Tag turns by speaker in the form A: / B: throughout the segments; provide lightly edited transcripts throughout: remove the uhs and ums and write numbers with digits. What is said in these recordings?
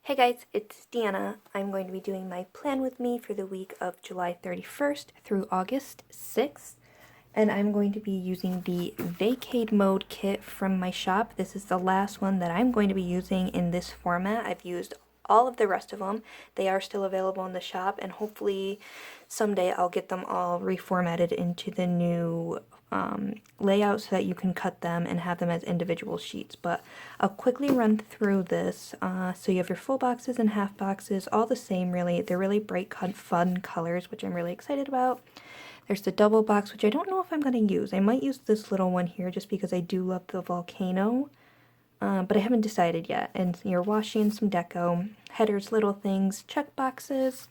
A: Hey guys, it's Deanna. I'm going to be doing my plan with me for the week of July 31st through August 6th. And I'm going to be using the Vacay mode kit from my shop. This is the last one that I'm going to be using in this format. I've used all of the rest of them. They are still available in the shop, and hopefully someday I'll get them all reformatted into the new layout so that you can cut them and have them as individual sheets. But I'll quickly run through this. So you have your full boxes and half boxes, all the same really. They're really bright, fun colors, which I'm really excited about. There's the double box, which I don't know if I'm going to use. I might use this little one here just because I do love the volcano. But I haven't decided yet. And your washi and some deco, headers, little things, check boxes,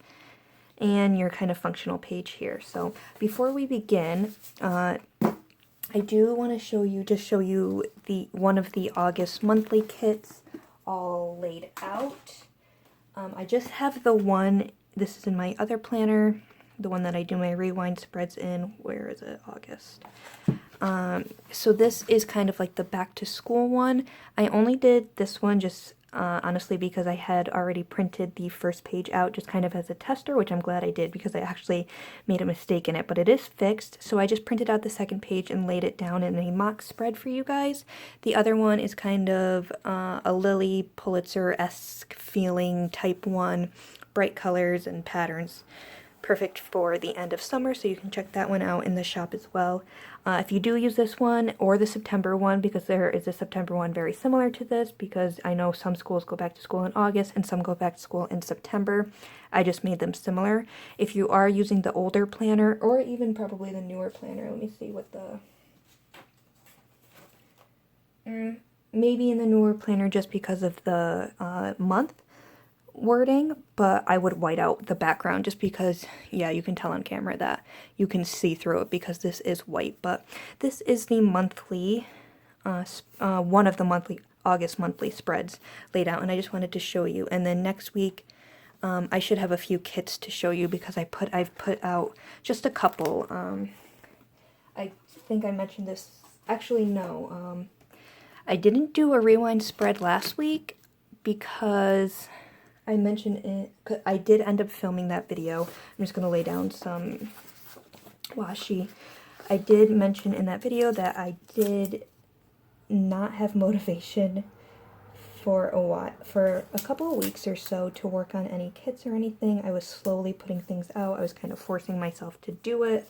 A: and your kind of functional page here. So before we begin, I do want to show you the one of the August monthly kits all laid out. I just have the one. This is in my other planner, the one that I do my rewind spreads in. Where is it? August. So this is kind of like the back to school one. I only did this one just honestly because I had already printed the first page out just kind of as a tester, which I'm glad I did because I actually made a mistake in it, but it is fixed. So I just printed out the second page and laid it down in a mock spread for you guys. The other one is kind of a Lily Pulitzer-esque feeling type one, bright colors and patterns. Perfect for the end of summer, so you can check that one out in the shop as well. If you do use this one or the September one, because there is a September one very similar to this, because I know some schools go back to school in August and some go back to school in September. I just made them similar. If you are using the older planner, or even probably the newer planner, let me see what the... maybe in the newer planner just because of the month wording, but I would white out the background just because, yeah, you can tell on camera that you can see through it because this is white. But this is the monthly, one of the monthly, August monthly spreads laid out, and I just wanted to show you. And then next week, I should have a few kits to show you because I've put out just a couple. I think I mentioned this, actually no, I didn't do a rewind spread last week because I mentioned it, I did end up filming that video. I'm just going to lay down some washi. I did mention in that video that I did not have motivation for a couple of weeks or so to work on any kits or anything. I was slowly putting things out. I was kind of forcing myself to do it.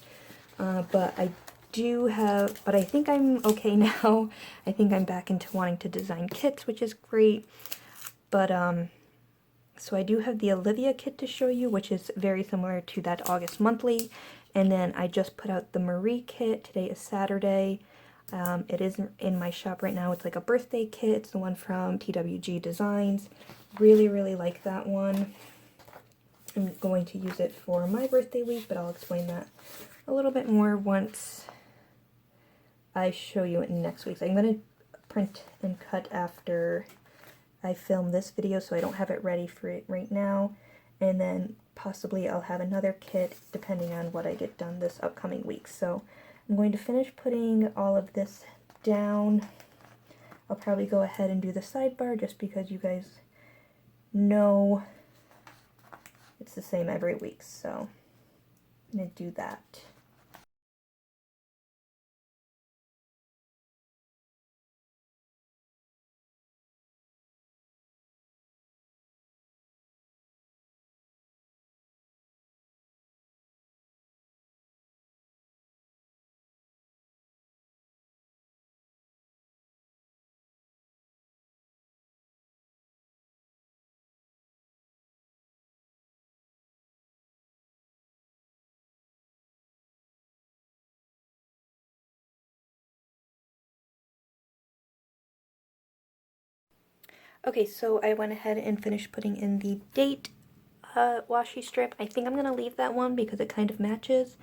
A: But I think I'm okay now. I think I'm back into wanting to design kits, which is great. But, so I do have the Olivia kit to show you, which is very similar to that August monthly. And then I just put out the Marie kit. Today is Saturday. It is in my shop right now. It's like a birthday kit. It's the one from TWG Designs. Really, really like that one. I'm going to use it for my birthday week, but I'll explain that a little bit more once I show you it next week. So I'm going to print and cut after I film this video, so I don't have it ready for it right now, and then possibly I'll have another kit depending on what I get done this upcoming week. So I'm going to finish putting all of this down. I'll probably go ahead and do the sidebar just because you guys know it's the same every week, so I'm going to do that. Okay, so I went ahead and finished putting in the date washi strip. I think I'm going to leave that one because it kind of matches.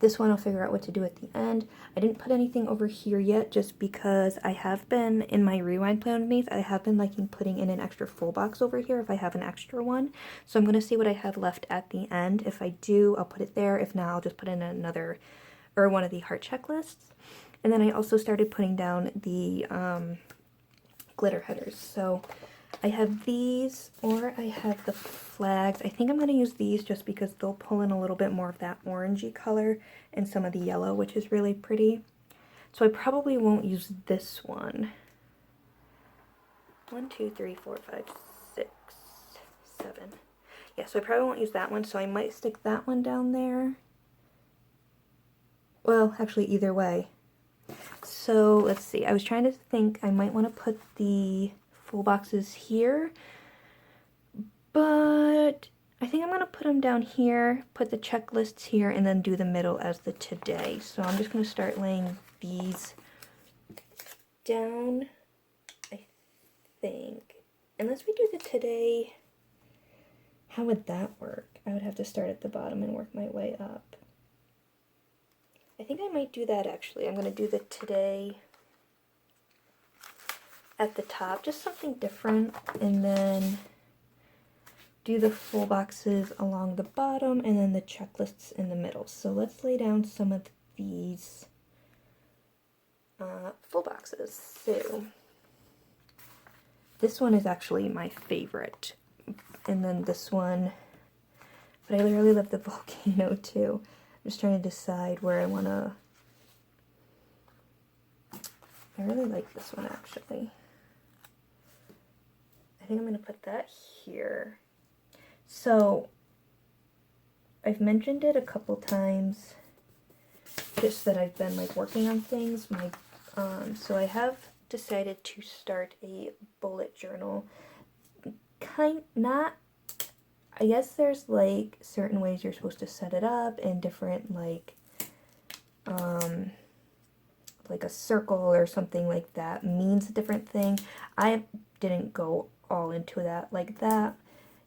A: This one I'll figure out what to do at the end. I didn't put anything over here yet just because I have been, in my rewind plan with me, I have been liking putting in an extra full box over here if I have an extra one. So I'm going to see what I have left at the end. If I do, I'll put it there. If not, I'll just put in another, or one of the heart checklists. And then I also started putting down the glitter headers. So I have these, or I have the flags. I think I'm going to use these just because they'll pull in a little bit more of that orangey color and some of the yellow, which is really pretty. So I probably won't use this one. 1, 2, 3, 4, 5, 6, 7. Yeah, so I probably won't use that one, so I might stick that one down there. Well, actually, either way. So, let's see. I was trying to think I might want to put the full boxes here, but I think I'm going to put them down here, put the checklists here, and then do the middle as the today. So I'm just going to start laying these down, I think. Unless we do the today, how would that work? I would have to start at the bottom and work my way up. I think I might do that actually. I'm going to do the today at the top, just something different, and then do the full boxes along the bottom and then the checklists in the middle. So let's lay down some of these full boxes. So this one is actually my favorite, and then this one, but I really love the volcano too. I'm just trying to decide where I want to. I really like this one actually. I think I'm going to put that here. So I've mentioned it a couple times, just that I've been like working on things. So I have decided to start a bullet journal. I guess there's like certain ways you're supposed to set it up and different like a circle or something like that means a different thing. I didn't go all into that like that.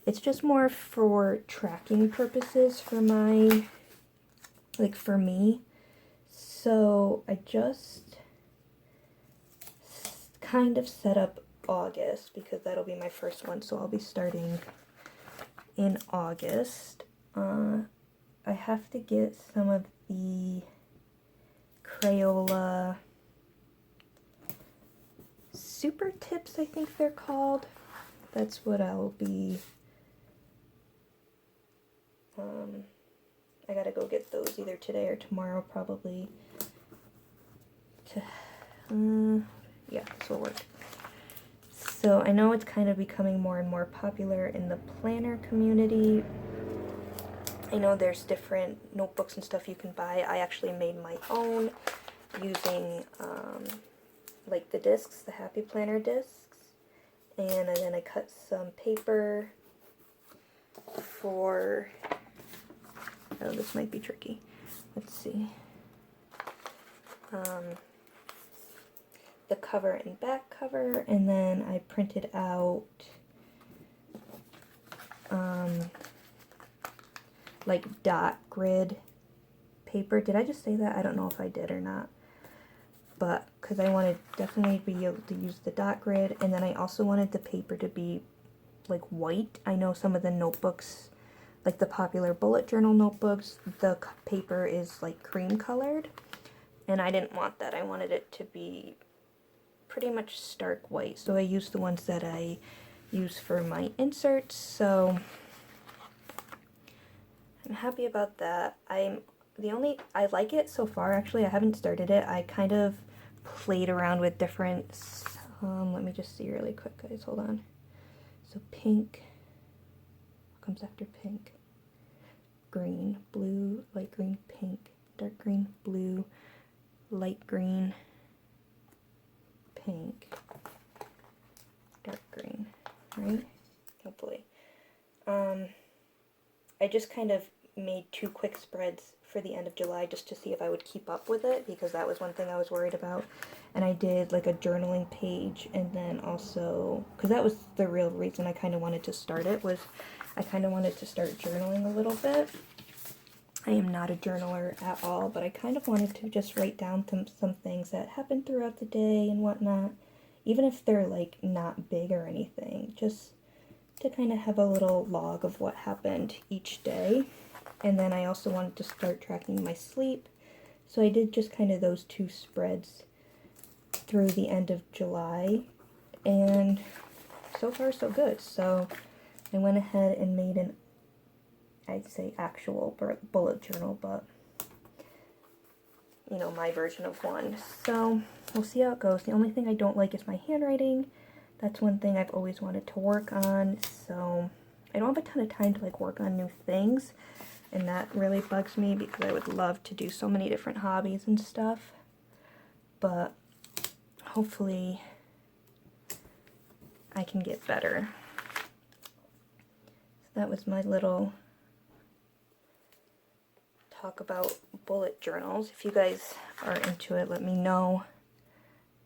A: It's just more for tracking purposes for my, like for me. So I just kind of set up August because that'll be my first one. So I'll be starting in August. I have to get some of the Crayola Super Tips, I think they're called. That's what I'll be. I gotta go get those either today or tomorrow, probably. Yeah, this will work. So I know it's kind of becoming more and more popular in the planner community. I know there's different notebooks and stuff you can buy. I actually made my own using like the discs, the Happy Planner discs, and then I cut some paper for, oh, this might be tricky. Let's see. The cover and back cover, and then I printed out like dot grid paper. Did I just say that? I don't know if I did or not. But because I wanted definitely to be able to use the dot grid, and then I also wanted the paper to be like white. I know some of the notebooks, like the popular bullet journal notebooks, the paper is like cream colored, and I didn't want that. I wanted it to be pretty much stark white, so I used the ones that I use for my inserts. So I'm happy about that. I like it so far. Actually, I haven't started it. I kind of played around with different, let me just see really quick, guys, hold on. So pink, what comes after pink? Green, blue, light green, pink, dark green, blue, light green, pink, dark green, right? Hopefully. I just kind of made 2 quick spreads for the end of July just to see if I would keep up with it, because that was one thing I was worried about. And I did like a journaling page, and then also, because that was the real reason I kind of wanted to start it, was I kind of wanted to start journaling a little bit. I am not a journaler at all, but I kind of wanted to just write down some things that happened throughout the day and whatnot, even if they're like not big or anything, just to kind of have a little log of what happened each day. And then I also wanted to start tracking my sleep, so I did just kind of those 2 spreads through the end of July. And so far so good. So I went ahead and made an, I'd say actual bullet journal, but you know, my version of one. So we'll see how it goes. The only thing I don't like is my handwriting. That's one thing I've always wanted to work on, so I don't have a ton of time to like work on new things, and that really bugs me because I would love to do so many different hobbies and stuff, but hopefully I can get better. So that was my little talk about bullet journals. If you guys are into it, let me know.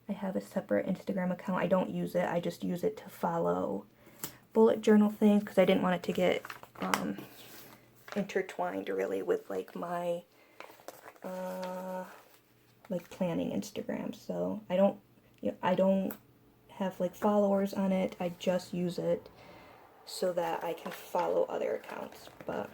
A: I have a separate Instagram account. I don't use it. I just use it to follow bullet journal things because I didn't want it to get intertwined really with like my like planning Instagram. So I don't have like followers on it. I just use it so that I can follow other accounts. But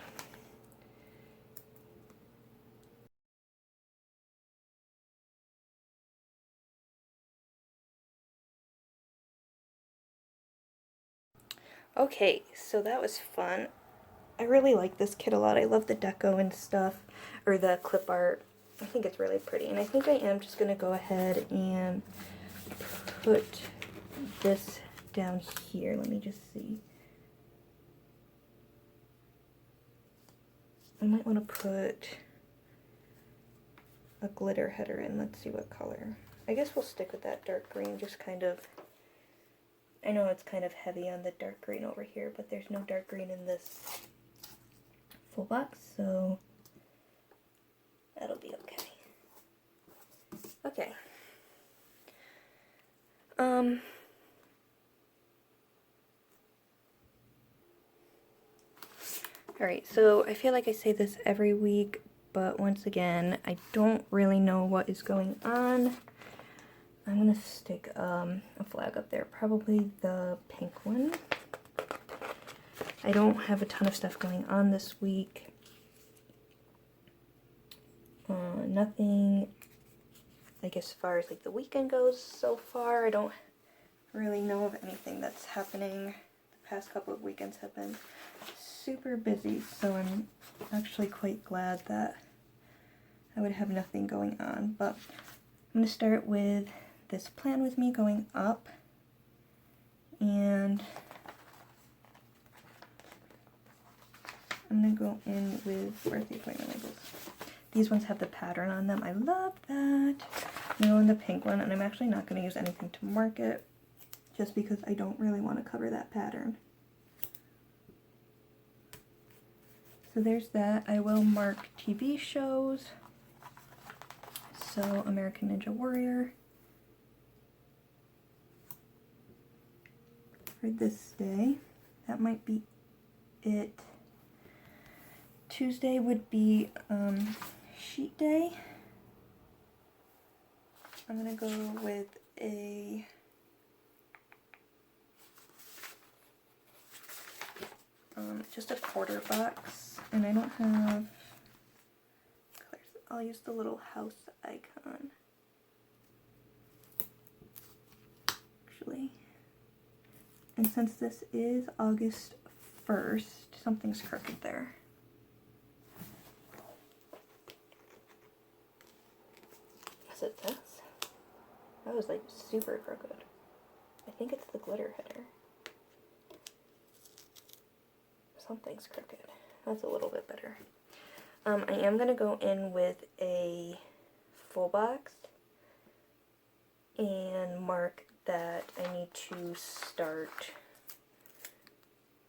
A: okay, so that was fun. I really like this kit a lot. I love the deco and stuff, or the clip art. I think it's really pretty, and I think I am just going to go ahead and put this down here. Let me just see. I might want to put a glitter header in. Let's see what color. I guess we'll stick with that dark green, just kind of, I know it's kind of heavy on the dark green over here, but there's no dark green in this full box, so that'll be okay. Okay. Alright, so I feel like I say this every week, but once again, I don't really know what is going on. I'm gonna stick a flag up there, probably the pink one. I don't have a ton of stuff going on this week. Nothing, like as far as like the weekend goes so far, I don't really know of anything that's happening. The past couple of weekends have been super busy, so I'm actually quite glad that I would have nothing going on. But I'm going to start with this plan with me going up, and I'm going to go in with birthday appointment labels. These ones have the pattern on them. I love that. I'm going the pink one, and I'm actually not going to use anything to mark it, just because I don't really want to cover that pattern. So there's that. I will mark TV shows. So American Ninja Warrior for this day. That might be it. Tuesday would be sheet day. I'm gonna go with a just a quarter box, and I don't have colors. I'll use the little house icon actually. And since this is August 1st, something's crooked there. Is it this? That was like super crooked. I think it's the glitter header. Something's crooked. That's a little bit better. I am going to go in with a full box and mark that I need to start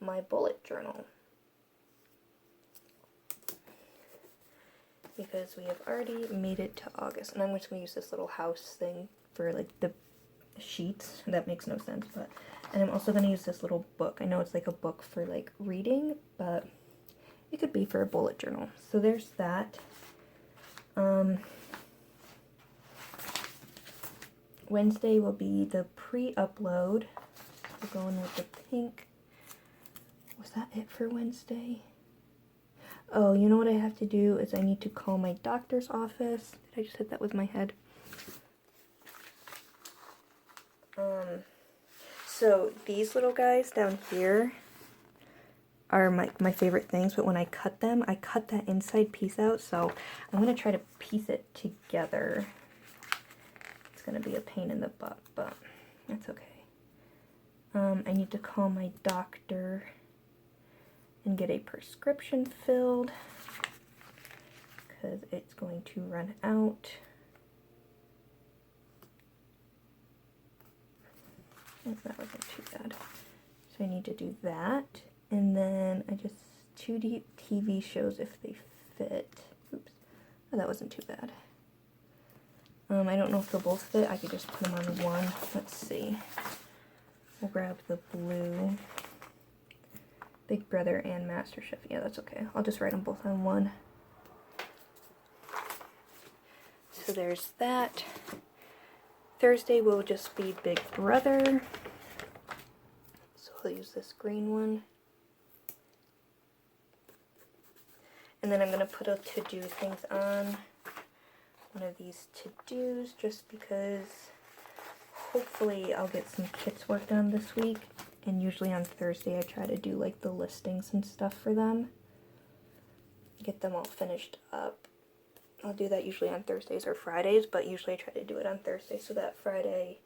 A: my bullet journal, because we have already made it to August, and I'm just going to use this little house thing for like the sheets. That makes no sense, but, and I'm also going to use this little book. I know it's like a book for like reading, but it could be for a bullet journal. So there's that. Wednesday will be the pre-upload. We're going with the pink. Was that it for Wednesday? Oh, you know what I have to do is I need to call my doctor's office. Did I just hit that with my head? So these little guys down here are my favorite things, but when I cut them, I cut that inside piece out, so I'm going to try to piece it together. It's going to be a pain in the butt, but that's okay. I need to call my doctor and get a prescription filled because it's going to run out. That wasn't too bad. So I need to do that. And then I just 2D TV shows if they fit. Oops. Oh, that wasn't too bad. I don't know if they'll both fit. I could just put them on one. Let's see. We'll grab the blue. Big Brother and MasterChef. Yeah, that's okay. I'll just write them both on one. So there's that. Thursday will just be Big Brother. So I'll use this green one. And then I'm going to put a to-do things on one of these to-dos just because hopefully I'll get some kits worked on this week. And usually on Thursday I try to do like the listings and stuff for them. Get them all finished up. I'll do that usually on Thursdays or Fridays, but usually I try to do it on Thursday so that Friday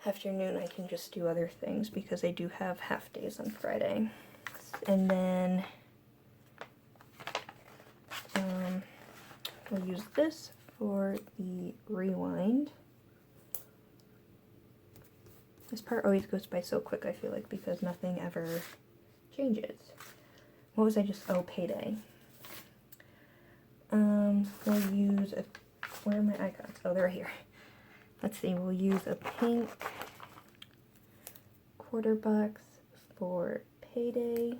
A: afternoon I can just do other things because they do have half days on Friday. And then we'll use this for the rewind. This part always goes by so quick, I feel like, because nothing ever changes. What was I just, oh, payday. We'll use a, where are my icons? Oh, they're right here. Let's see, we'll use a pink $quarter for payday.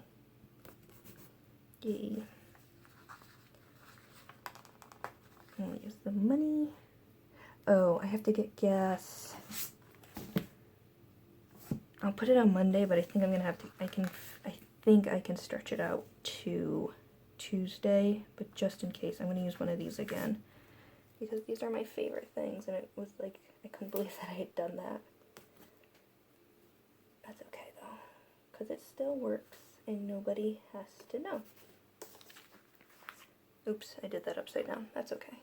A: Yay. And we'll use the money. Oh, I have to get gas. I'll put it on Monday, but I think I'm gonna have to, I think I can stretch it out to Tuesday, but just in case, I'm gonna use one of these again because these are my favorite things, and it was like, I couldn't believe that I had done that. That's okay though, because it still works and nobody has to know. Oops, I did that upside down. That's okay.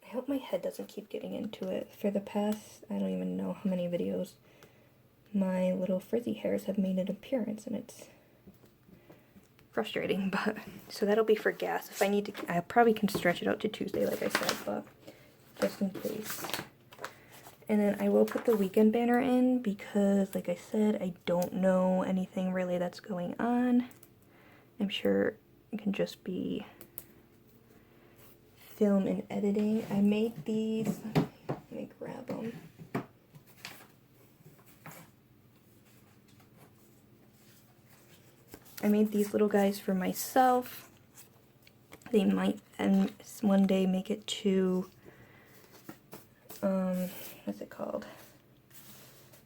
A: I hope my head doesn't keep getting into it. For the past, I don't even know how many videos, my little frizzy hairs have made an appearance, and it's frustrating, but so that'll be for gas. If I need to, I probably can stretch it out to Tuesday, like I said, but just in case. And then I will put the weekend banner in because, like I said, I don't know anything really that's going on. I'm sure it can just be film and editing. I made these. Let me grab them. I made these little guys for myself. They might and one day make it to what's it called?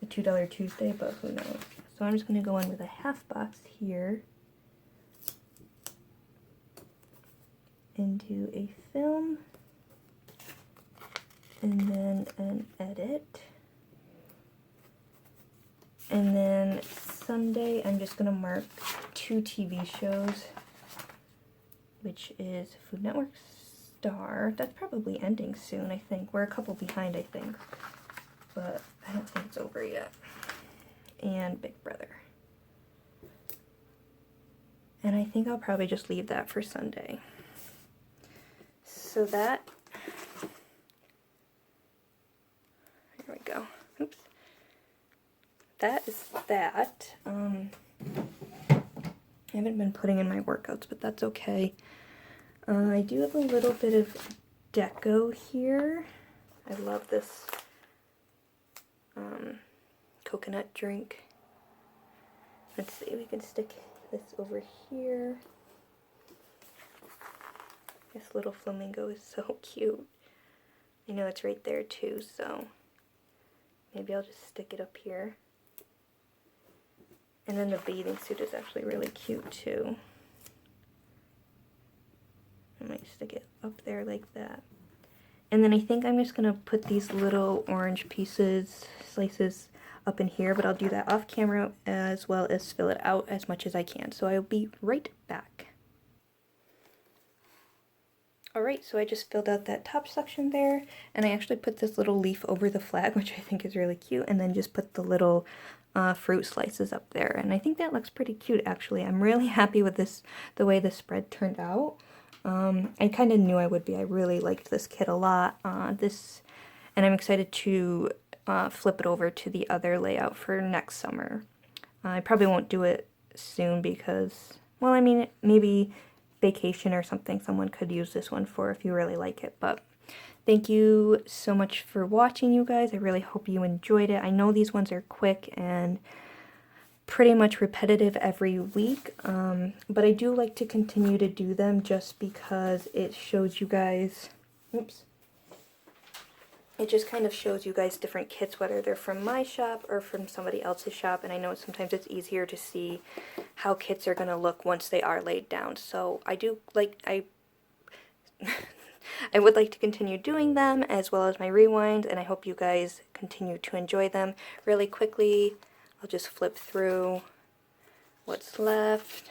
A: The $2 Tuesday, but who knows. So I'm just gonna go in with a half box here and do a film and then an edit. And then Sunday, I'm just going to mark 2 TV shows, which is Food Network Star. That's probably ending soon, I think. We're a couple behind, I think, but I don't think it's over yet. And Big Brother. And I think I'll probably just leave that for Sunday. So that, there we go. Oops. That is that. I haven't been putting in my workouts, but that's okay. I do have a little bit of deco here. I love this coconut drink. Let's see, we can stick this over here. This little flamingo is so cute. I know it's right there too, so maybe I'll just stick it up here. And then the bathing suit is actually really cute too. I might stick it up there like that. And then I think I'm just going to put these little orange slices up in here, but I'll do that off camera as well as fill it out as much as I can. So I'll be right back. Alright, so I just filled out that top section there, and I actually put this little leaf over the flag, which I think is really cute, and then just put the little fruit slices up there, and I think that looks pretty cute actually. I'm really happy with this, the way the spread turned out. I kind of knew I would be. I really liked this kit a lot. And I'm excited to flip it over to the other layout for next summer. I probably won't do it soon because, well, I mean, maybe vacation or something someone could use this one for if you really like it. But thank you so much for watching, you guys. I really hope you enjoyed it. I know these ones are quick and pretty much repetitive every week, but I do like to continue to do them just because it shows you guys, it just kind of shows you guys different kits, whether they're from my shop or from somebody else's shop, and I know sometimes it's easier to see how kits are going to look once they are laid down. So I do like, I would like to continue doing them as well as my rewinds, and I hope you guys continue to enjoy them. Really quickly, I'll just flip through what's left.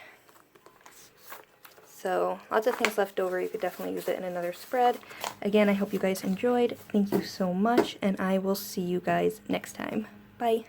A: So lots of things left over. You could definitely use it in another spread. Again, I hope you guys enjoyed. Thank you so much, and I will see you guys next time. Bye.